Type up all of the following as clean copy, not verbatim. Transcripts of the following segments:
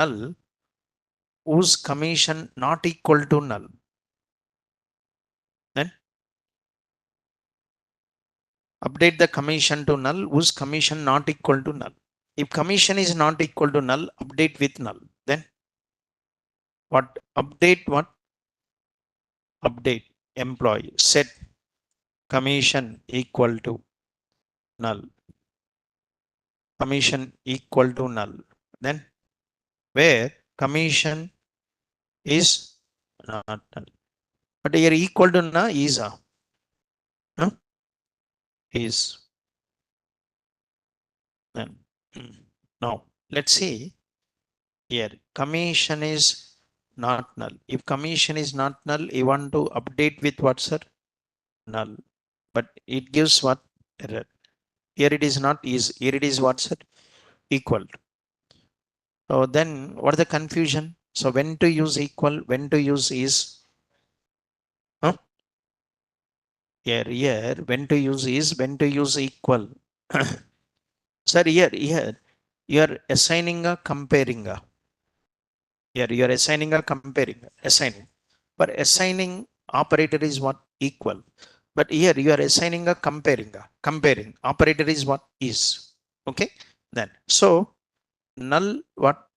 null whose commission not equal to null. Then update the commission to null whose commission not equal to null. If commission is not equal to null, update with null. Then what? Update what? Update employee set commission equal to null. Commission equal to null. Then where commission is not null. But here equal to na is a is. Then now let's see here. Commission is not null. If commission is not null, you want to update with what, sir? Null. But it gives what? Error. Here it is not is. Here it is what, sir? Equal. So then what is the confusion? So when to use equal, when to use is? Huh? Here, when to use is, when to use equal. Sir, here, you are assigning a comparing a. Here, you are assigning a comparing, assigning. But assigning operator is what? Equal. But here you are assigning a comparing. Comparing operator is what? Is. Okay. Then so null what?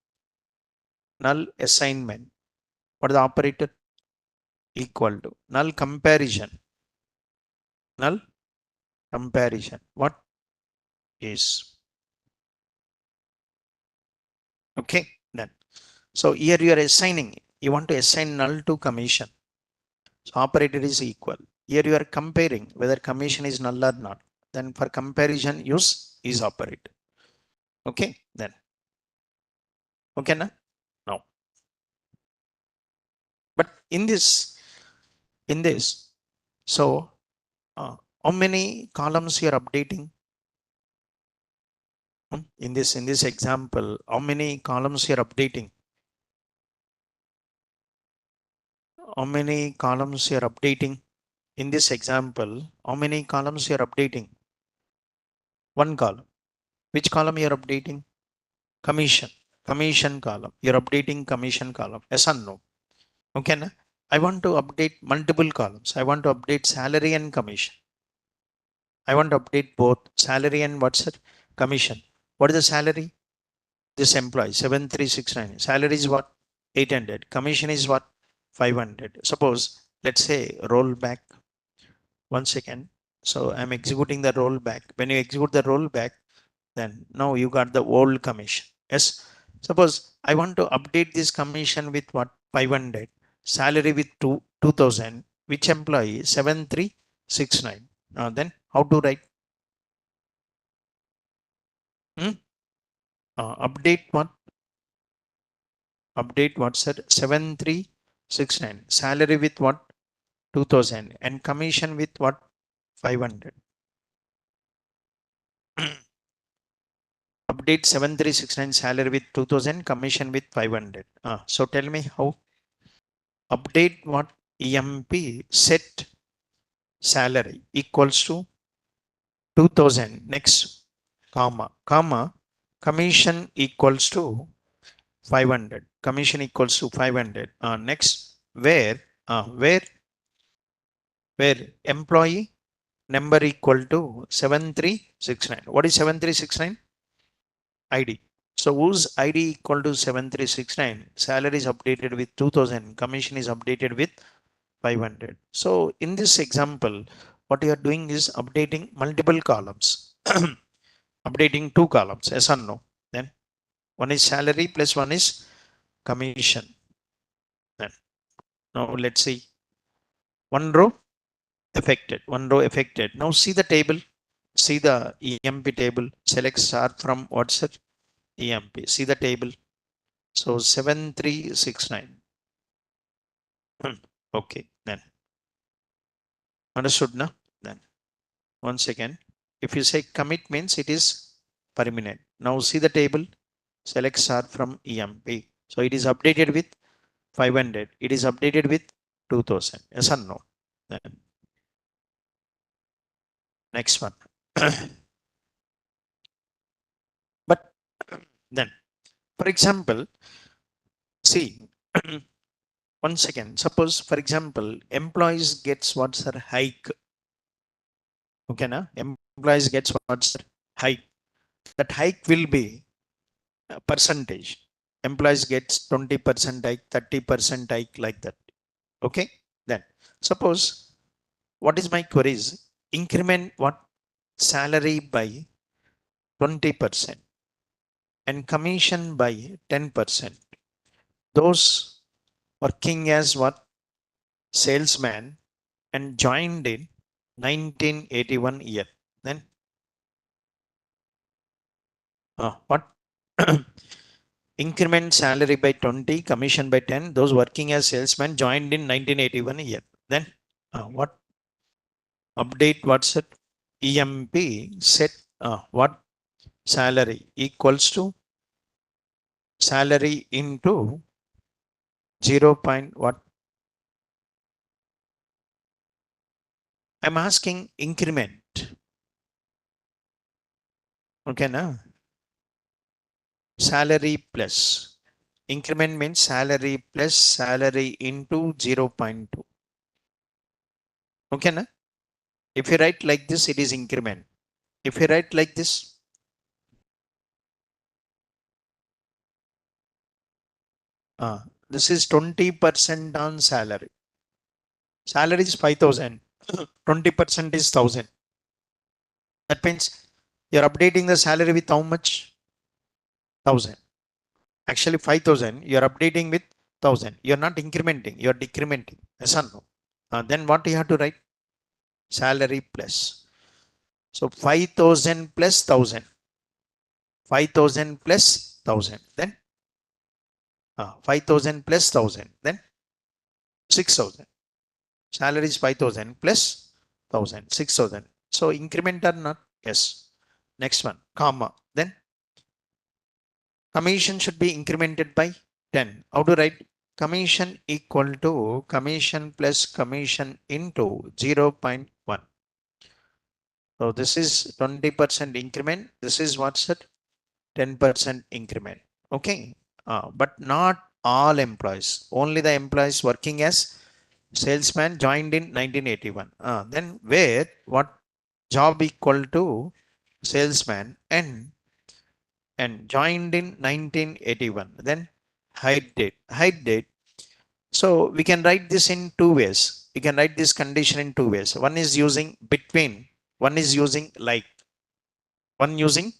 Null assignment. What is the operator? Equal to. Null comparison. Null comparison. What is? Okay. Then so here you are assigning. You want to assign null to commission. So operator is equal. Here you are comparing whether commission is null or not. Then for comparison use is operator. Okay. Then okay na? Now but in this so how many columns you are updating? In this example, how many columns you are updating? How many columns you are updating? In this example, how many columns you are updating? One column. Which column you are updating? Commission. Commission column. You are updating commission column. Yes or no? Okay. Na? I want to update multiple columns. I want to update salary and commission. I want to update both salary and what's it? Commission. What is the salary? This employee 7369. Salary is what? 800. Commission is what? 500. Suppose let's say roll back. One second. So I'm executing the rollback. When you execute the rollback, then now you got the old commission. Yes. Suppose I want to update this commission with what? 500. Salary with 2000. Which employee? 7369. Then how to write? Update what? Update what, sir? 7369. Salary with what? 2000. And commission with what? 500. Update 7369 salary with 2000, commission with 500. So tell me how. Update what? EMP set salary equals to 2000. Next, comma, commission equals to 500. Commission equals to 500. Next, where employee number equal to 7369. What is 7369? ID. So whose ID equal to 7369? Salary is updated with 2000. Commission is updated with 500. So in this example, what you are doing is updating multiple columns. Updating two columns. Yes or no? Then one is salary plus one is commission. Then now let's see. One row affected. One row affected. Now see the table. See the EMP table. Select star from what's it? EMP. See the table. So 7369. Okay, then understood now. Then once again, if you say commit means it is permanent. Now see the table. Select star from EMP. So it is updated with 500. It is updated with 2000. Yes or no? Then next one. But then, for example, See, one second. Suppose, for example, employees gets what's her hike. Okay, na? Employees gets what's her hike. That hike will be a percentage. Employees gets 20% hike, 30% hike, like that. Okay. Then suppose, what is my queries? Increment what? Salary by 20% and commission by 10%. Those working as what? Salesman and joined in 1981 year. Then what? Increment salary by 20, commission by 10. Those working as salesman joined in 1981 year. Then what? Update what's it? EMP set what? Salary equals to salary into 0. What? I'm asking increment. Okay, na? Salary plus. Increment means salary plus salary into 0.2. Okay, na? If you write like this, it is increment. If you write like this, this is 20% on salary. Salary is 5,000. 20% is 1,000. That means you're updating the salary with how much? 1,000. Actually, 5,000. You're updating with 1,000. You're not incrementing. You're decrementing. Yes or no? Then what you have to write? Salary plus. So 5,000 plus 1,000. 5,000 plus 1,000. Then 5,000 plus 1,000. Then 6,000. Salary is 5,000 plus 1,000. 6,000. So increment or not? Yes. Next one, comma. Then commission should be incremented by 10. How to write? Commission equal to commission plus commission into 0.1. So this is 20% increment. This is what's it? 10% increment. Okay. But not all employees. Only the employees working as salesman joined in 1981. Then where what? Job equal to salesman and joined in 1981. Then hide date. Hide date. So we can write this in two ways. We can write this condition in two ways. One is using between. One is using like. One using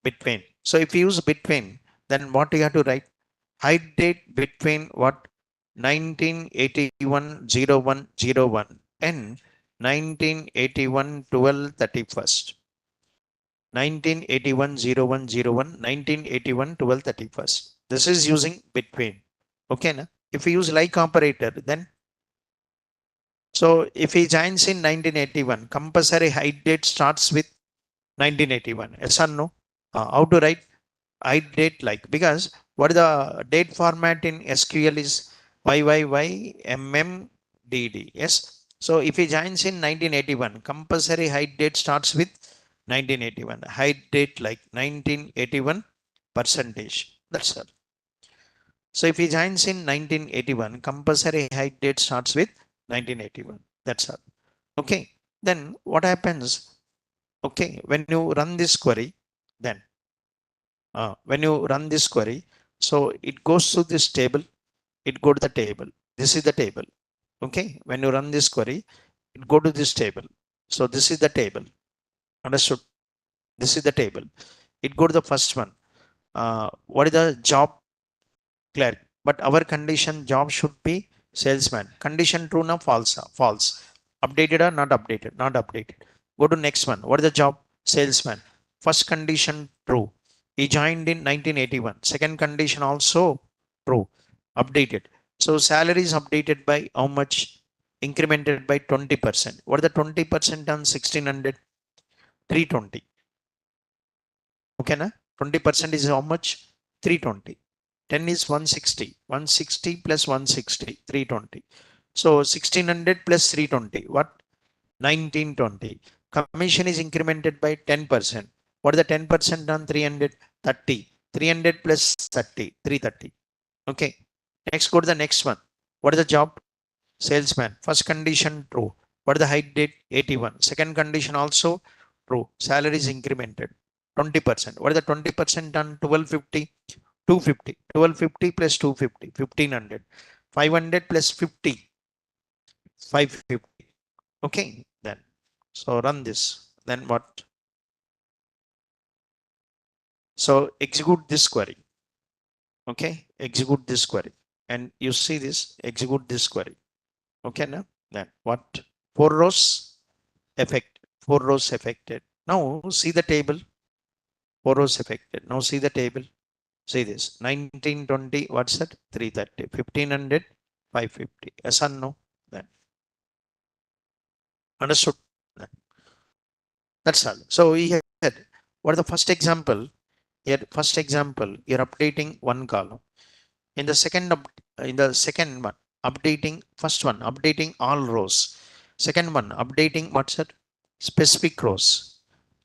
between. So if you use between, then what you have to write? Hide date between what? 1981 0101 and 1981 12/31. 1981 0101 1981 12/31. This is using between. Okay, na? If we use like operator, then so if he joins in 1981, compulsory hide date starts with 1981. Yes or no? How to write hide date like? Because what is the date format in SQL is YYYMMDD. Yes. So if he joins in 1981, compulsory hide date starts with 1981. Hide date like 1981 percentage. That's all. So if he joins in 1981, compulsory hide date starts with 1981. That's all. Okay. Then what happens? Okay. When you run this query, then when you run this query, so it goes to this table. It go to the table. This is the table. Okay. When you run this query, it go to this table. So this is the table. Understood? This is the table. It go to the first one. What is the job? Clerk. But our condition job should be salesman. Condition true na false? False. Updated or not updated? Not updated. Go to next one. What is the job? Salesman. First condition true. He joined in 1981. Second condition also true. Updated. So salary is updated by how much? Incremented by 20%. What is the 20% on 1600? 320. Okay, na? 20% is how much? 320. 10 is 160. 160 plus 160, 320. So 1600 plus 320. What? 1920. Commission is incremented by 10%. What is the 10% on 300? 30. 300 plus 30, 330. Okay. Next, go to the next one. What is the job? Salesman. First condition, true. What is the height date? 81. Second condition also true. Salary is incremented 20%. What is the 20% done? 1250, 250. 1250 plus 250, 1500. 500 plus 50, 550. Okay, then. So run this. Then what? So execute this query. Okay, execute this query. And you see this, execute this query. Okay, now then what? 4 rows effect, 4 rows affected. Now see the table, 4 rows affected. Now see the table. See this 1920. What's that? 330, 1500, 550. Yes or no? Then understood. Then. That's all. So we had what is the first example? Here, first example, you're updating one column. In the second one, updating first one, updating all rows. Second one, updating what's that? Specific rows.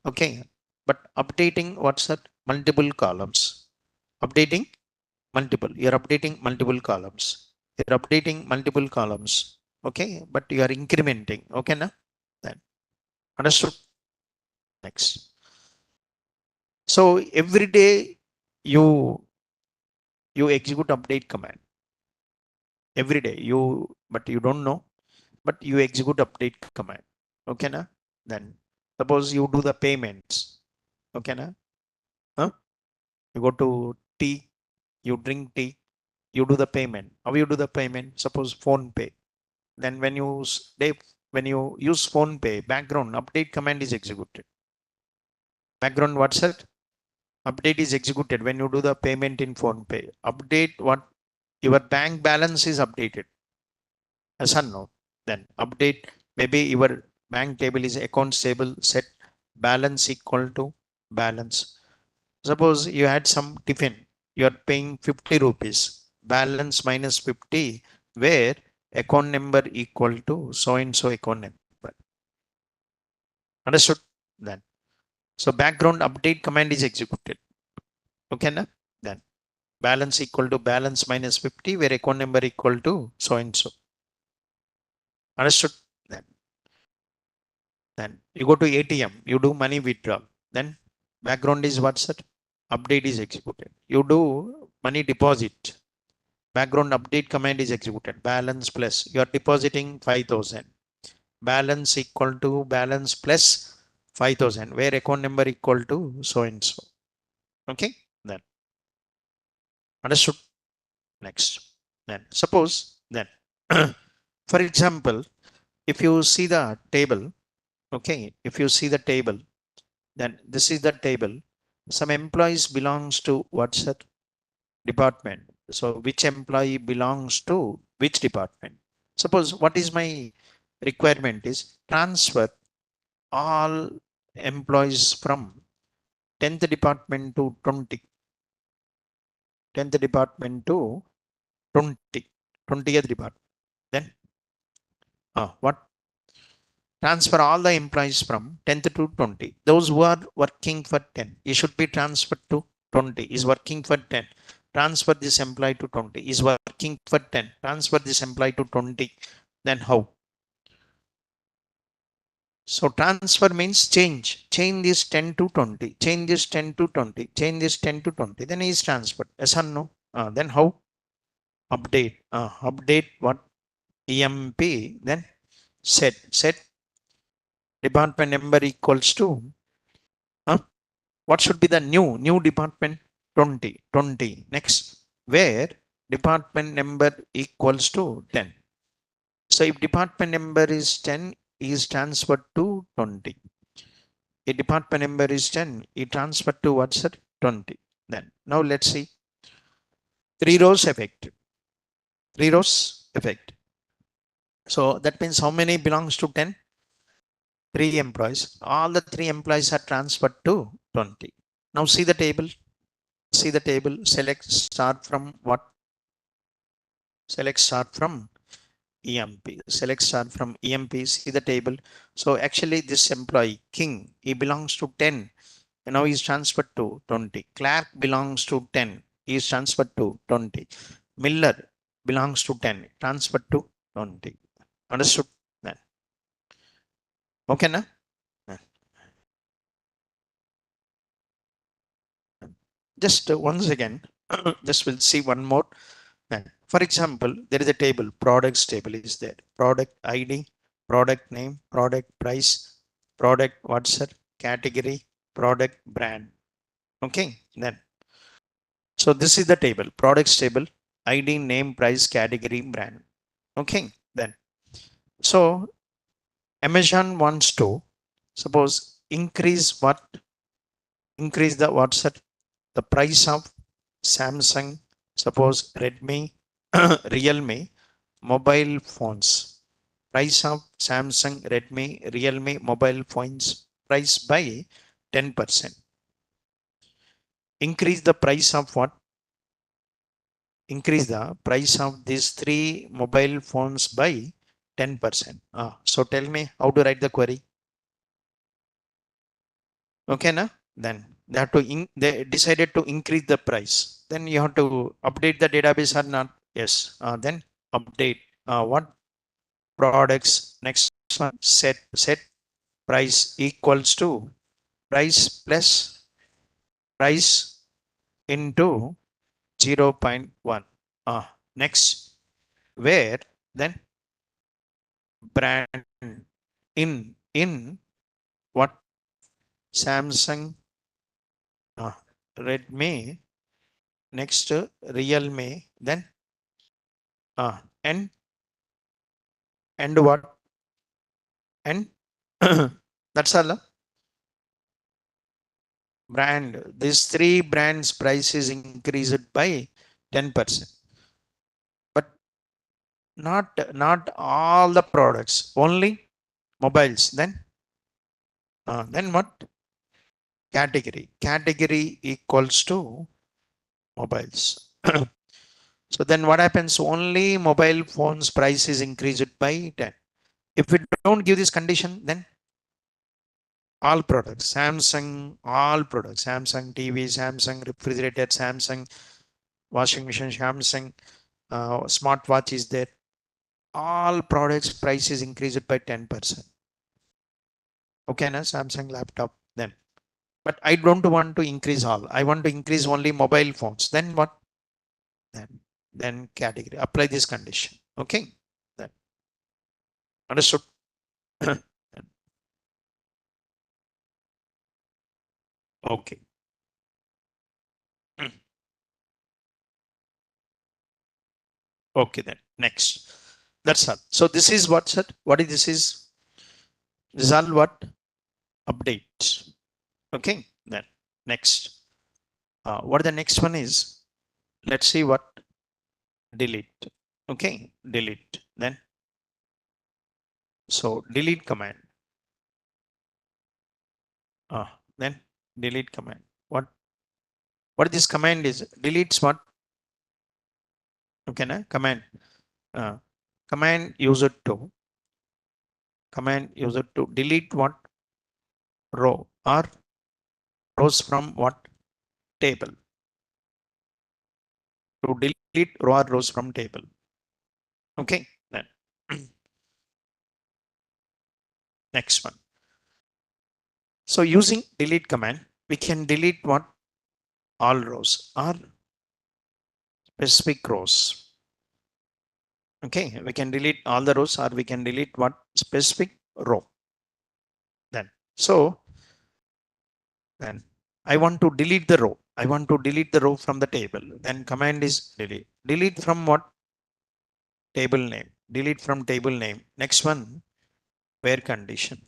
Okay. But updating what's that? Multiple columns. Updating multiple. You're updating multiple columns. You're updating multiple columns. Okay. But you are incrementing. Okay. Now then understood. Next. So every day you you execute update command every day but you don't know, but you execute update command. Okay na? Then suppose you do the payments. Okay na? Huh? You go to tea, you drink tea, you do the payment. How you do the payment? Suppose phone pay. Then when you use phone pay, background update command is executed. Background what's that? Update is executed when you do the payment in phone pay. Update what? Your bank balance is updated. Yes or no? Then update, maybe your bank table is accounts table, set balance equal to balance. Suppose you had some tiffin, you are paying 50 rupees, balance minus 50, where account number equal to so and so account number. Understood? Then so background update command is executed. Okay na? Then balance equal to balance minus 50, where account number equal to so and so. Understood? Then you go to ATM, you do money withdrawal. Then background is what's that? Update is executed. You do money deposit. Background update command is executed. Balance plus you are depositing 5,000. Balance equal to balance plus 5,000, where account number equal to so and so. Okay. Then understood. Next. Then suppose then for example, if you see the table, okay, if you see the table, then this is the table. Some employees belongs to what's that department. So which employee belongs to which department? Suppose what is my requirement is transfer all employees from 10th department to 20. 10th department to 20. 20th department. Then what? Transfer all the employees from 10th to 20. Those who are working for 10, it should be transferred to 20. Is working for 10. Transfer this employee to 20. Is working for 10. Transfer this employee to 20. Then how? So transfer means change. Change this 10 to 20. Change this 10 to 20. Change this 10 to 20. Then is transferred. Yes or no? Then how? Update. Update what? EMP. Then set department number equals to what should be the new department? 20. Next, where department number equals to 10. So if department number is 10, is transferred to 20. If department number is 10, it transferred to what's that? 20. Then now let's see 3 rows effect. 3 rows effect. So that means how many belongs to 10? 3 employees. All the 3 employees are transferred to 20. Now see the table. See the table. Select start from what? Select start from EMP. Select start from EMP. See the table. So actually this employee King, he belongs to 10. And now he's transferred to 20. Clark belongs to 10. He is transferred to 20. Miller belongs to 10, transfer to 20. Understood then? Okay, na? Just once again, just we'll see one more. For example, there is a table, products table is there. Product ID, product name, product price, product what's it, category, product brand. Okay, then. So this is the table, products table, ID, name, price, category, brand. Okay, then. So Amazon wants to, suppose, increase what? Increase the what's it? The price of Samsung, suppose Redmi, Realme mobile phones. Price of Samsung, Redmi, Realme mobile phones price by 10%. Increase the price of what? Increase the price of these three mobile phones by 10%. So tell me how to write the query. Okay, na? Then they have to they decided to increase the price. Then you have to update the database or not? Yes. Then update what products. Next one, set price equals to price plus price into 0.1. Next, where then brand in what? Samsung, Redmi, next Realme, then and what? And that's all. Brand. These three brands price is increased by 10%. But not all the products, only mobiles. Then what? Category. Category equals to mobiles. So then what happens? Only mobile phones price is increased by 10. If we don't give this condition, then all products, Samsung, all products, Samsung TV, Samsung refrigerator, Samsung washing machine, Samsung smartwatch is there. All products price is increased by 10%. Okay, na Samsung laptop then. But I don't want to increase all. I want to increase only mobile phones. Then what? Then category. Apply this condition. Okay. Then understood. Okay. Okay, then next. That's all. So this is what's it? What is this is? This is all what? Updates. Okay. Then next. What the next one is? Let's see what? Delete. Okay. Delete. Then so delete command. Then delete command. What this command is? Deletes what? Okay, na command. Command user to delete what? Row or rows from what? Table. To delete row or rows from table. Okay, then next one. So using delete command, we can delete what? All rows or specific rows. Okay, we can delete all the rows or we can delete what? Specific row. Then so then I want to delete the row. I want to delete the row from the table. Then command is delete. Delete from what? Table name. Delete from table name. Next one, where condition.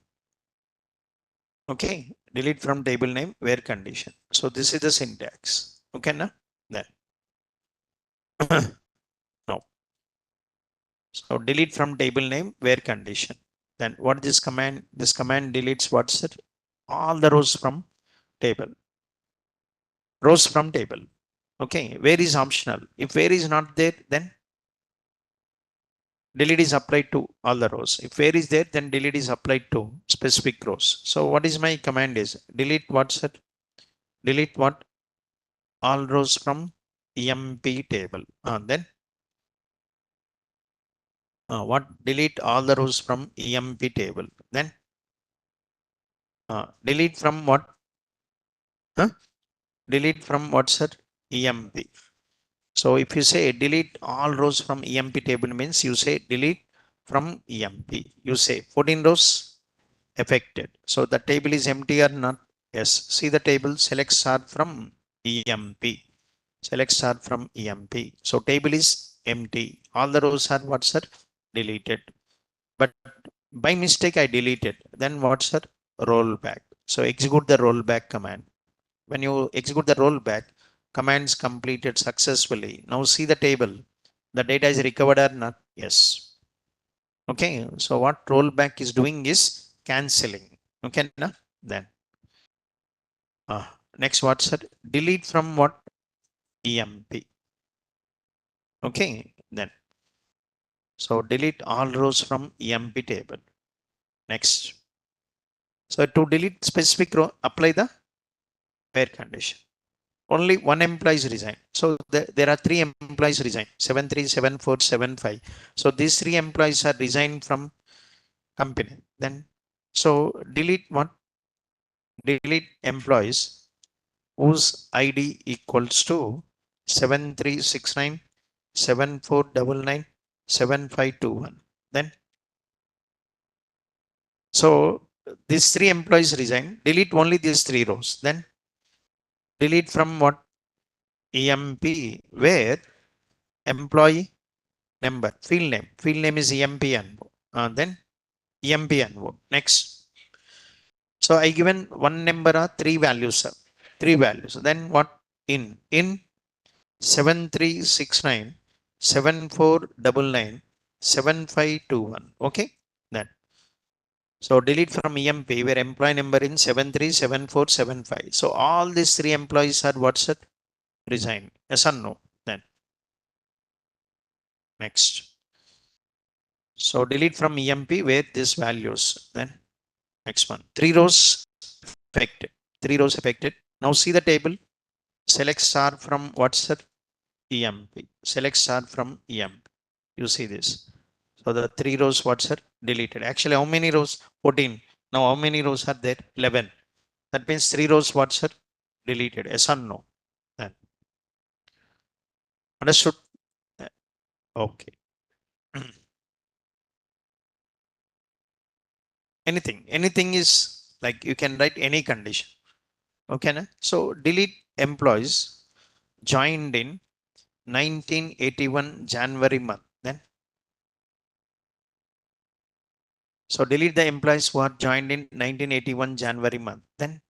Okay, delete from table name, where condition. So this is the syntax. Okay, na? Then no. So delete from table name, where condition. Then what this command? This command deletes what's it? All the rows from table. Rows from table. Okay, where is optional? If where is not there, then delete is applied to all the rows. If where is there, then delete is applied to specific rows. So what is my command is delete what's it? Delete what? All rows from empty table. Then What? Delete all the rows from EMP table. Then delete from what? Huh? Delete from what, sir? EMP. So if you say delete all rows from EMP table means you say delete from EMP. You say 14 rows affected. So the table is empty or not? Yes. See the table, select start from EMP. Select start from EMP. So table is empty. All the rows are what, sir? Deleted. But by mistake I deleted. Then what, sir? Rollback. So execute the rollback command. When you execute the rollback, commands completed successfully. Now see the table. The data is recovered or not? Yes. Okay. So what rollback is doing is cancelling. Okay. Na? Then next what, sir? Delete from what? EMP. Okay. Then so delete all rows from EMP table. Next. So to delete specific row, apply the where condition. Only one employee is resigned. So there are three employees resigned, 73, 74, 75. So these three employees are resigned from company. Then so delete what? Delete employees whose ID equals to 7369 7499 7521. Then so these three employees resign. Delete only these three rows. Then delete from what? EMP where employee number, field name. Field name is EMP and then EMP and next. So I given one number are three values, sir. Three values. Then what? In 7369 7499 7521. Okay. Then so delete from EMP where employee number in 737475. So all these three employees are what's it? Resign. Yes or no? Then next. So delete from EMP where these values. Then next one. Three rows affected. Three rows affected. Now see the table. Select star from what's that? EMP. Select star from EMP. You see this. So the three rows what's that? Deleted. Actually, how many rows? 14. Now how many rows are there? 11. That means three rows what's that? Deleted. Yes or no? Then understood? Okay. Anything is like you can write any condition. Okay. Na? So delete employees joined in 1981 January month. Then so delete the employees who are joined in 1981 January month. Then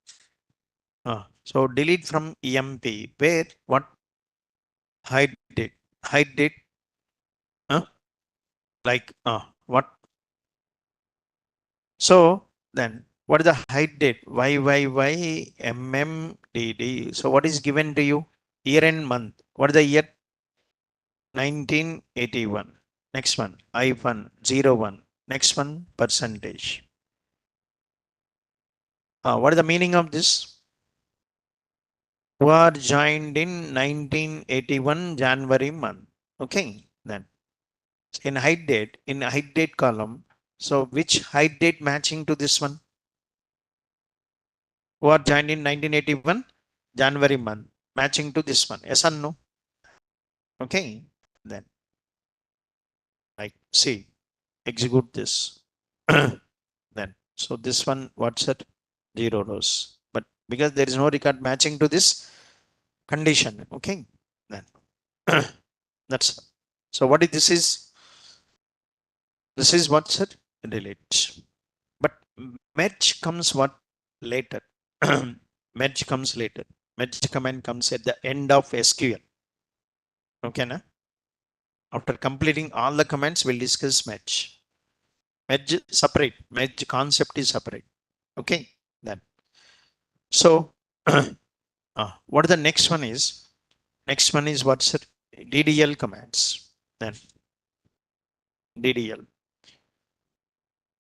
so delete from EMP where what? Hide date. Hide date. Like what? So then what is the hide date? YYYMMDD. So what is given to you? Year and month. What is the year? 1981. Next one. I1 01. Next one percentage. What is the meaning of this? Who are joined in 1981 January month. Okay. Then in hide date column. So which hide date matching to this one? Who are joined in 1981 January month matching to this one. Yes or no? Okay. Then like see, execute this. Then so this one what's it? 0 rows. But because there is no record matching to this condition. Okay. Then that's so what is this is? This is what's it? Delete. But merge comes what? Later. Merge comes later. Merge command comes at the end of SQL. Okay, na? After completing all the commands, we'll discuss merge. Merge separate. Merge concept is separate. Okay, then. So, what the next one is? Next one is what's it? DDL commands. Then DDL.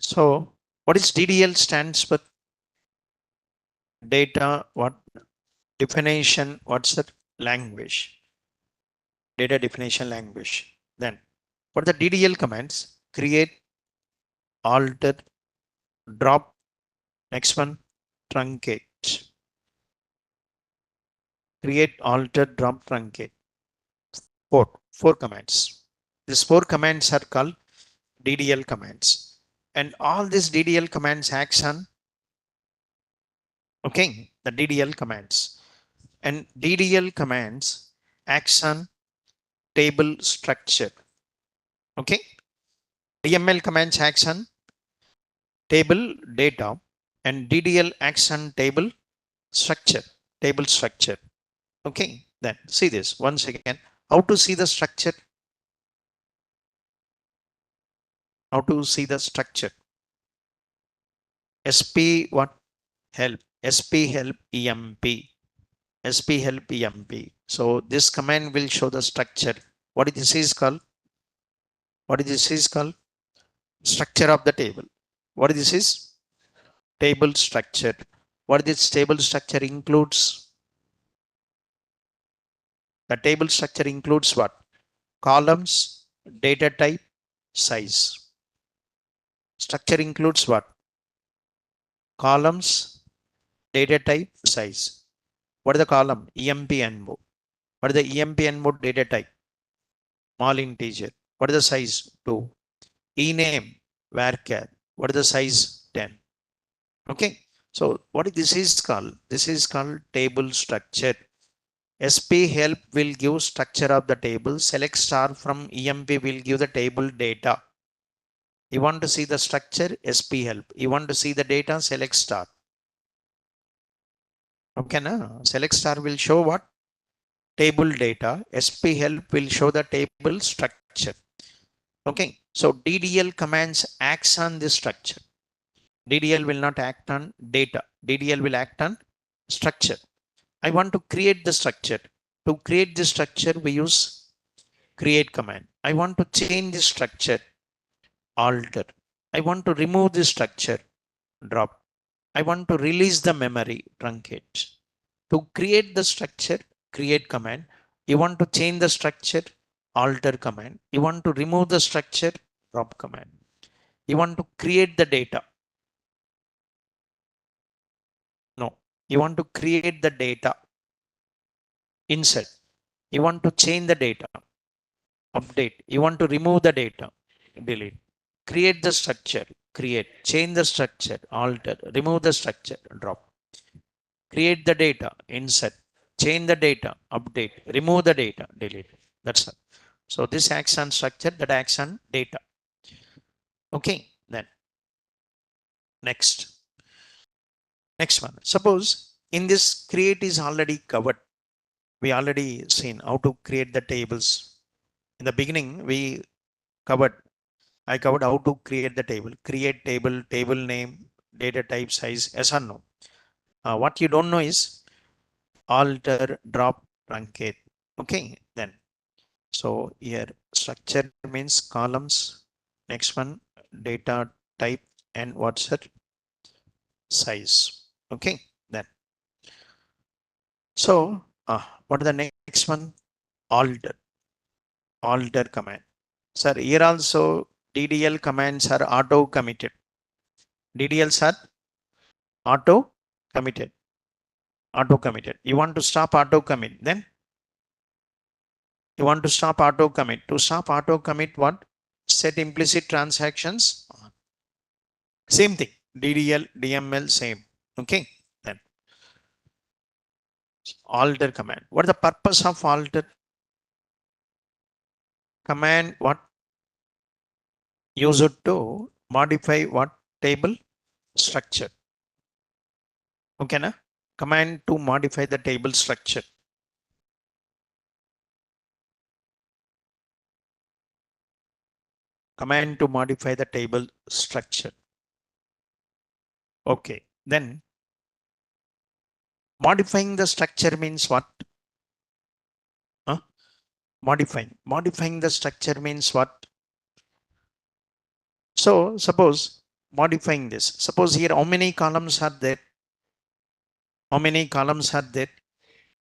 So, what is DDL stands for? Data what? Definition. What's that? Language. Data definition language. Then, what are the DDL commands? create, alter, drop. Next one, truncate. Create, alter, drop, truncate. Four commands. These four commands are called DDL commands. And all these DDL commands acts on, okay, the DDL commands. And DDL commands acts on table structure. Okay. DML commands acts on table data and DDL acts on table structure. Table structure. Okay. Then see this once again. How to see the structure? How to see the structure? SP what? Help. SP help EMP. SP help EMP. So this command will show the structure. What is this is called? What is this is called? Structure of the table. What is this is? Table structure. What this table structure includes? The table structure includes what? Columns, data type, size. Structure includes what? Columns, data type, size. What is the column? EMP and mode. What is the EMP and mode data type? Small integer. What is the size? 2. Ename, varchar. What is the size? 10. Okay. So what this is called? This is called table structure. SP help will give structure of the table. Select star from EMP will give the table data. You want to see the structure? SP help. You want to see the data? Select star. Okay, na? Select star will show what? Table data. SP help will show the table structure. Okay. So DDL commands acts on this structure. DDL will not act on data. DDL will act on structure. I want to create the structure. To create the structure, we use create command. I want to change the structure, alter. I want to remove the structure, drop. I want to release the memory, truncate. To create the structure, create command. You want to change the structure, alter command. You want to remove the structure, drop command. You want to create the data. No. You want to create the data, insert. You want to change the data, update. You want to remove the data, delete. Create the structure, create. Change the structure, alter. Remove the structure, drop. Create the data, insert. Change the data, update. Remove the data, delete. That's all. So this acts on structure, that acts on data. Okay, then next. Next one. Suppose in this create is already covered. We already seen how to create the tables. In the beginning, I covered how to create the table. Create table, table name, data type, size, yes or no. What you don't know is alter, drop, truncate. Okay, then. So here structure means columns. Next one, data type and what's it? Size. Okay, then. So what is the next one? Alter. Alter command. Sir, here also DDL commands are auto committed. DDLs are auto committed. Auto committed. You want to stop auto commit, then you want to stop auto commit. To stop auto commit, what? Set implicit transactions. Same thing. DDL, DML, same. Okay. Then alter command. What is the purpose of alter command? What? Use it to modify what? Table structure. Okay, na? Command to modify the table structure. Command to modify the table structure. Okay. Then modifying the structure means what? Huh? Modifying the structure means what? So suppose modifying this. Suppose here how many columns are there? How many columns are there?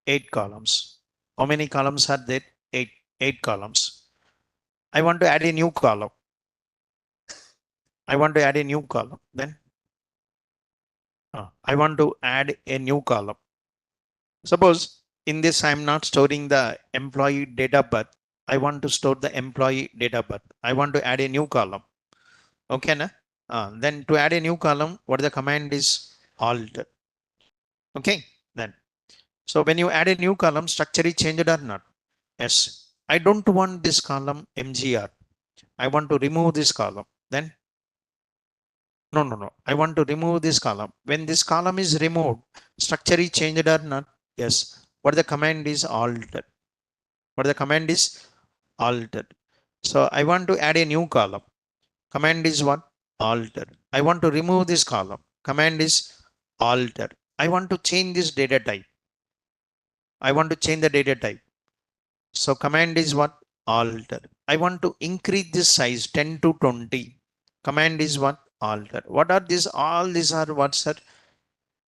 8 columns. How many columns are there? 8 columns. I want to add a new column. I want to add a new column. Then I want to add a new column. Suppose in this I'm not storing the employee date of birth. I want to store the employee date of birth. I want to add a new column. Okay, na? Then to add a new column, what the command is alt. Okay, then. So when you add a new column, structure is changed or not? Yes. I don't want this column MGR. I want to remove this column. Then no. I want to remove this column. When this column is removed, structure is changed or not? Yes. What the command is altered. What the command is altered. So I want to add a new column. Command is what? Altered. I want to remove this column. Command is altered. I want to change this data type. I want to change the data type. So command is what? Alter. I want to increase this size 10 to 20. Command is what? Alter. What are these? All these are what, sir?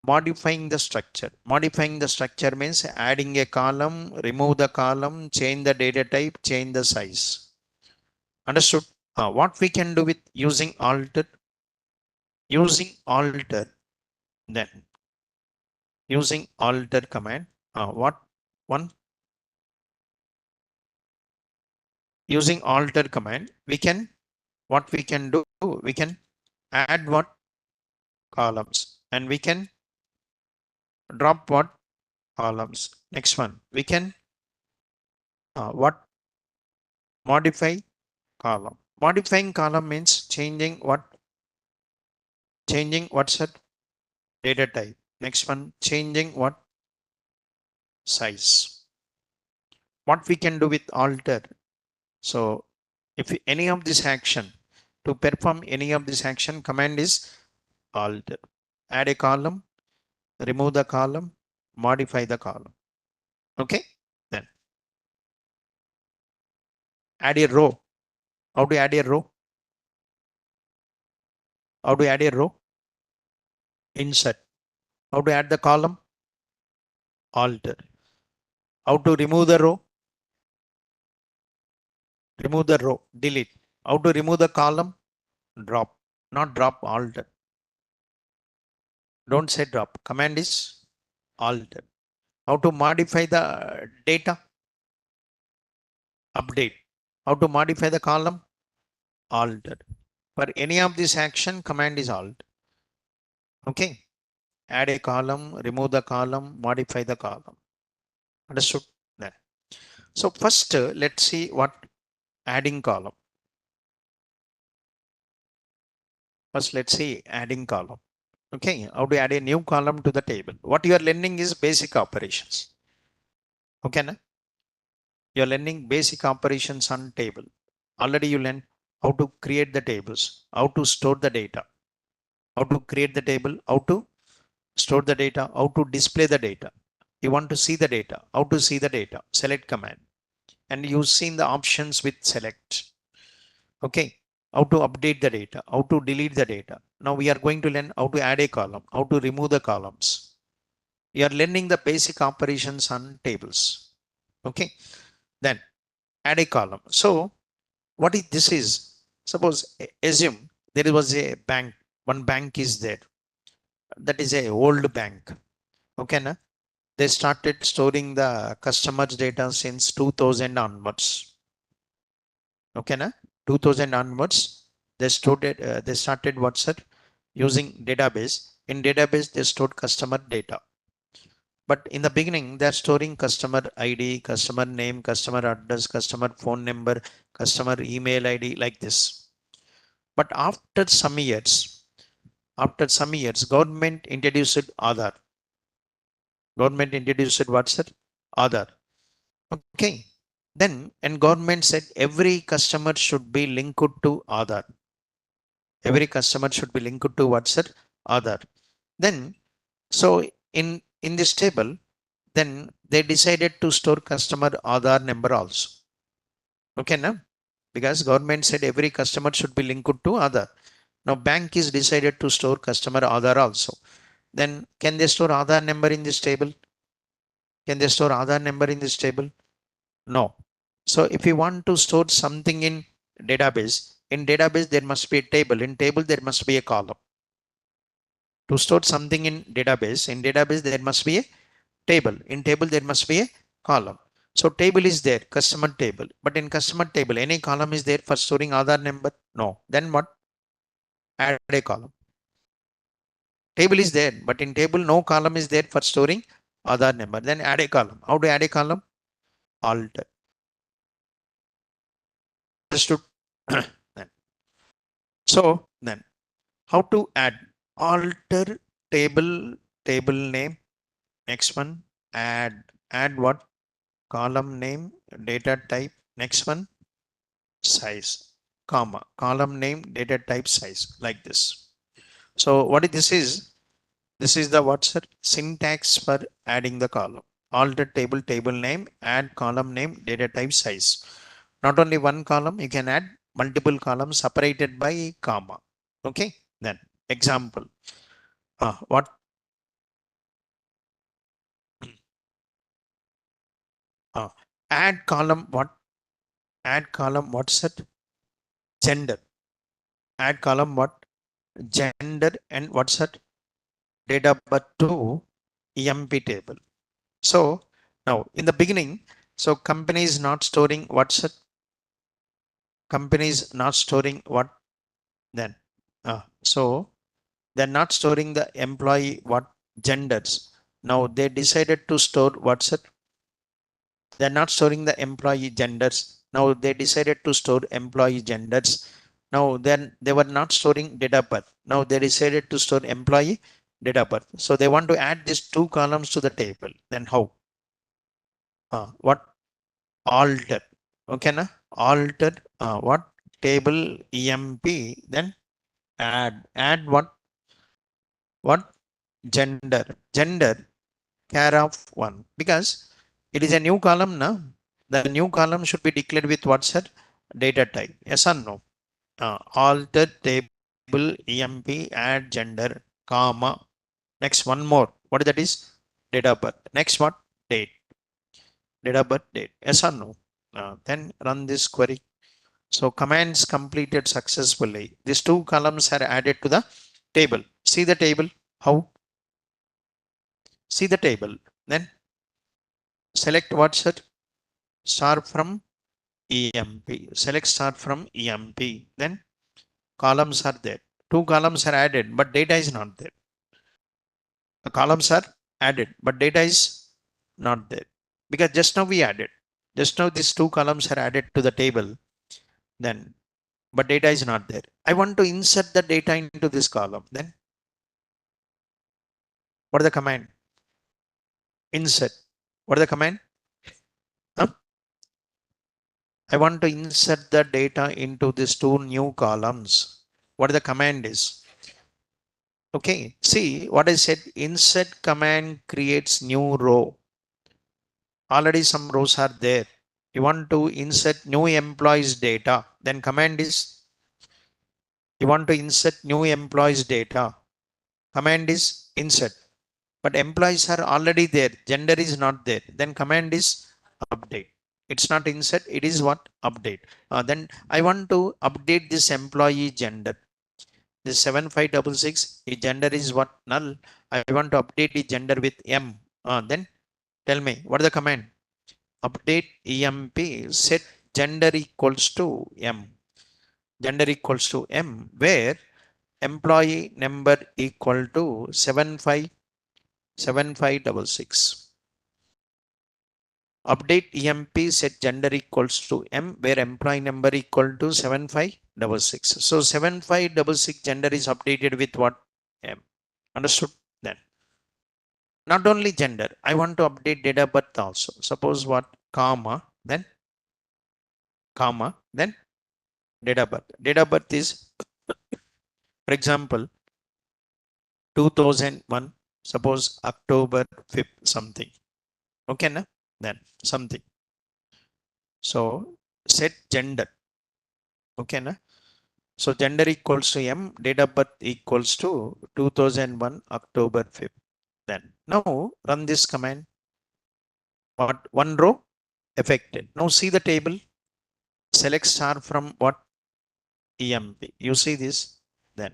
Modifying the structure. Modifying the structure means adding a column, remove the column, change the data type, change the size. Understood? What we can do with using alter? Using alter, then using alter command. What one? Using alter command, we can what we can do? We can add what? Columns, and we can drop what? Columns. Next one, we can what? Modify column. Modifying column means changing what? Changing what's that? Data type. Next one, changing what? Size. What we can do with alter? So if any of this action, to perform any of this action, command is alter. Add a column, remove the column, modify the column. Okay, then add a row. How to add a row? How to add a row? Insert. How to add the column? Alter. How to remove the row? Remove the row. Delete. How to remove the column? Drop. Not drop, alter. Don't say drop. Command is alter. How to modify the data? Update. How to modify the column? Alter. For any of this action, command is alt. Okay. Add a column, remove the column, modify the column. Understood? Then. So first, let's see what adding column. First, let's see adding column. Okay, how to add a new column to the table. What you are learning is basic operations. Okay, na? You are learning basic operations on table. Already you learned how to create the tables, how to store the data, how to create the table, how to store the data, how to display the data. You want to see the data, how to see the data, select command. And you've seen the options with select. Okay, how to update the data, how to delete the data. Now we are going to learn how to add a column, how to remove the columns. We are learning the basic operations on tables. Okay, then add a column. So what is this is? Suppose assume there was a bank. One bank is there. That is a old bank. Okay, na? They started storing the customers' data since 2000 onwards. Okay, na? 2000 onwards, they started what's it? Using database. In database, they stored customer data. But in the beginning, they're storing customer ID, customer name, customer address, customer phone number, customer email ID, like this. But after some years, government introduced Aadhaar. Government introduced what's it? Aadhaar. Okay. Then, and government said every customer should be linked to Aadhaar. Every customer should be linked to what's it? Aadhaar. Then, so in this table, then they decided to store customer Aadhaar number also. Okay, now because government said every customer should be linked to Aadhaar. Now bank is decided to store customer Aadhaar also. Then can they store Aadhaar number in this table? Can they store Aadhaar number in this table? No. So if you want to store something in database, In database, there must be a table. In table, there must be a column. To store something in database, there must be a table. In table, there must be a column. So table is there, customer table. But in customer table, any column is there for storing Aadhaar number? No. Then what? Add a column. Table is there, but in table, no column is there for storing Aadhaar number. Then add a column. How to add a column? Alter. Understood? Then. So then, how to add? Alter table name. Next one, add what? Column name, data type. Next one, size, comma, column name, data type, size, like this. So what this is? This is the what's the syntax for adding the column. Alter table name, add column name, data type, size. Not only one column, you can add multiple columns separated by comma. Okay. Then example. What? Add column what? Add column what's that? Gender. Add column what? Gender and what's that? Date of birth to EMP table. So now in the beginning, so company is not storing what's that? Company is not storing what then? So they're not storing the employee what genders. Now they decided to store what's it? They're not storing the employee genders. Now they decided to store employee genders. Now then they were not storing date of birth. Now they decided to store employee date of birth. So they want to add these two columns to the table. Then how? What? Alter. Okay, na? Alter what? Table EMP. Then add what? What? Gender care of one, because it is a new column now. The new column should be declared with what's that? Data type. Yes or no? Alter table EMP add gender comma. Next one more. What that is? Date of birth. Next what? Date. Date of birth date. Yes or no? Then run this query. So commands completed successfully. These two columns are added to the table. See the table. How? See the table. Then select what's it? Star from EMP. Select star from EMP. Then columns are there. Two columns are added, but data is not there. The columns are added, but data is not there. Because just now we added. Just now these two columns are added to the table. Then, but data is not there. I want to insert the data into this column. Then, what is the command? Insert. What is the command? Huh? I want to insert the data into these two new columns. What the command is? Okay, see what I said, insert command creates new row. Already some rows are there. You want to insert new employees data, then command is, you want to insert new employees data. Command is insert, but employees are already there. Gender is not there. Then command is update. It's not insert, it is what? Update. Then I want to update this employee gender. This 7566, gender is what? Null. I want to update the gender with M. Then tell me, what is the command? Update EMP, set gender equals to M. Gender equals to M, where employee number equal to 7566. Update EMP set gender equals to M, where employee number equal to 7566. So 7566 gender is updated with what? M. Understood? Then not only gender, I want to update date of birth also. Suppose what? Comma, then date of birth. Date of birth is, for example, 2001. Suppose October 5th something. Okay, na? Then something. So set gender. Okay, na? So gender equals to M, date of birth equals to 2001 October 5th. Then now run this command. What? One row affected. Now see the table. Select star from what? EMP. You see this then.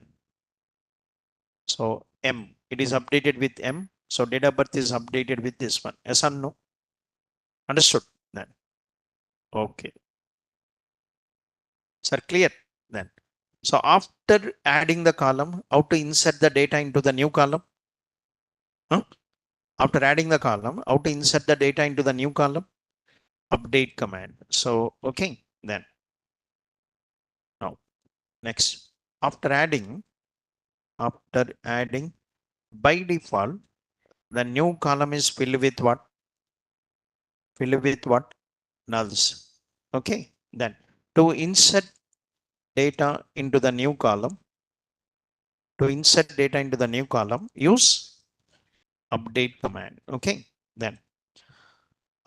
So M, it is updated with M. So date of birth is updated with this one. Yes or no? Understood then. Okay. Sir, clear then. So after adding the column, how to insert the data into the new column? Huh? After adding the column, how to insert the data into the new column? Update command. So, okay, then now next, after adding, by default, the new column is filled with what? Filled with what? Nulls. Okay, then to insert data into the new column, use update command. Okay, then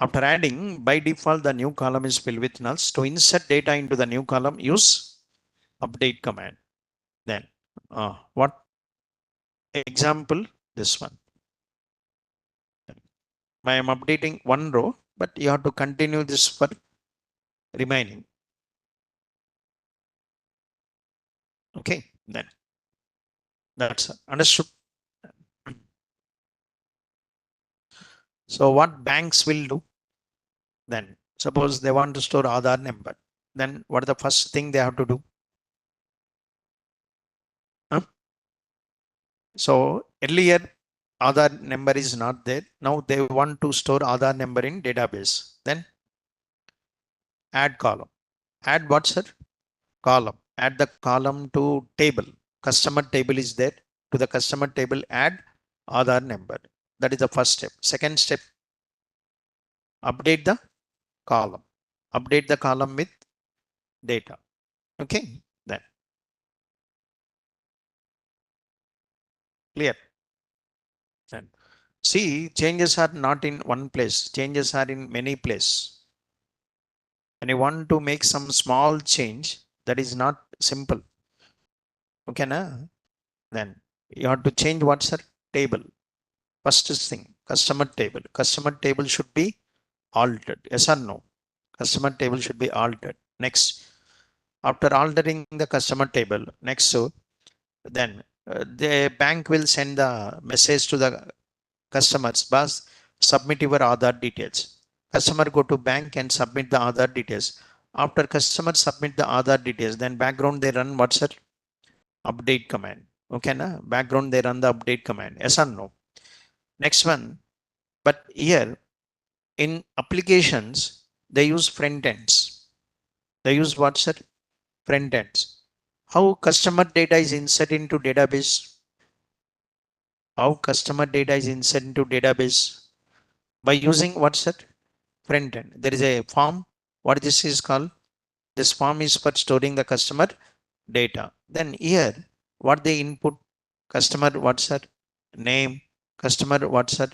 after adding, by default, the new column is filled with nulls. To insert data into the new column, use update command. Then what example? This one. I am updating one row, but you have to continue this for remaining. Okay, then that's understood. So what banks will do then? Suppose they want to store Aadhaar number. Then what is the first thing they have to do? Huh? So earlier Aadhaar number is not there. Now they want to store Aadhaar number in database. Then add column. Add what, sir? Column. Add the column to table. Customer table is there. To the customer table, add Aadhaar number. That is the first step. Second step, update the column. Update the column with data. Okay, then clear. Then see, changes are not in one place. Changes are in many places. And you want to make some small change, that is not simple. Okay, na? Then you have to change what's the table. First thing, customer table. Customer table should be altered. Yes or no? Customer table should be altered. Next, after altering the customer table, next, so then the bank will send the message to the customers, boss, submit your Aadhaar details. Customer go to bank and submit the Aadhaar details. After customer submit the Aadhaar details, then background they run what's that? Update command. Okay, na? Background they run the update command. Yes or no? Next one, but here in applications, they use front ends. They use what's that? Front ends. How customer data is inserted into database? How customer data is inserted into database? By using what's that? Front end. There is a form. What this is called? This form is for storing the customer data. Then here, what they input? Customer what's that? Name. Customer what's that?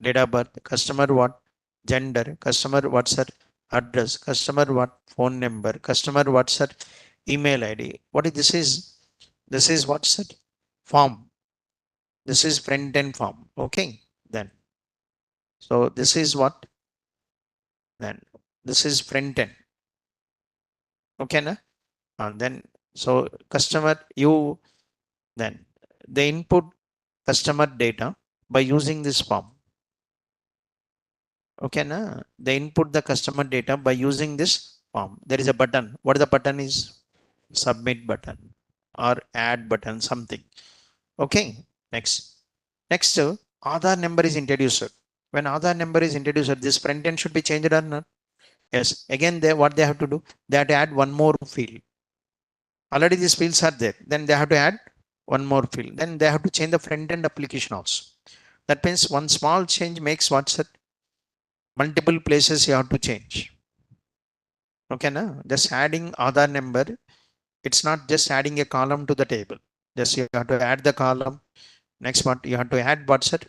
Date of birth. Customer what? Gender. Customer what's that? Address. Customer what? Phone number. Customer what's that? Email ID. What is this is? This is what's that? Form. This is front end form. Okay. Then. So this is what? Then this is front end. Okay. Na? And then so customer you then they input customer data by using this form. Okay, na? They input the customer data by using this form. There is a button. What the button is? Submit button or add button, something. Okay, next. Next, Aadhaar number is introduced. When Aadhaar number is introduced, this front end should be changed or not? Yes. Again, what they have to do? They have to add one more field. Already these fields are there. Then they have to add one more field. Then they have to change the front end application also. That means one small change makes what's that? Multiple places you have to change. Okay, na? Just adding Aadhaar number. It's not just adding a column to the table. Just you have to add the column. Next one, you have to add what's that?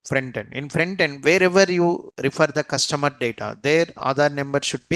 Front end. In front end, wherever you refer the customer data, their Aadhaar number should be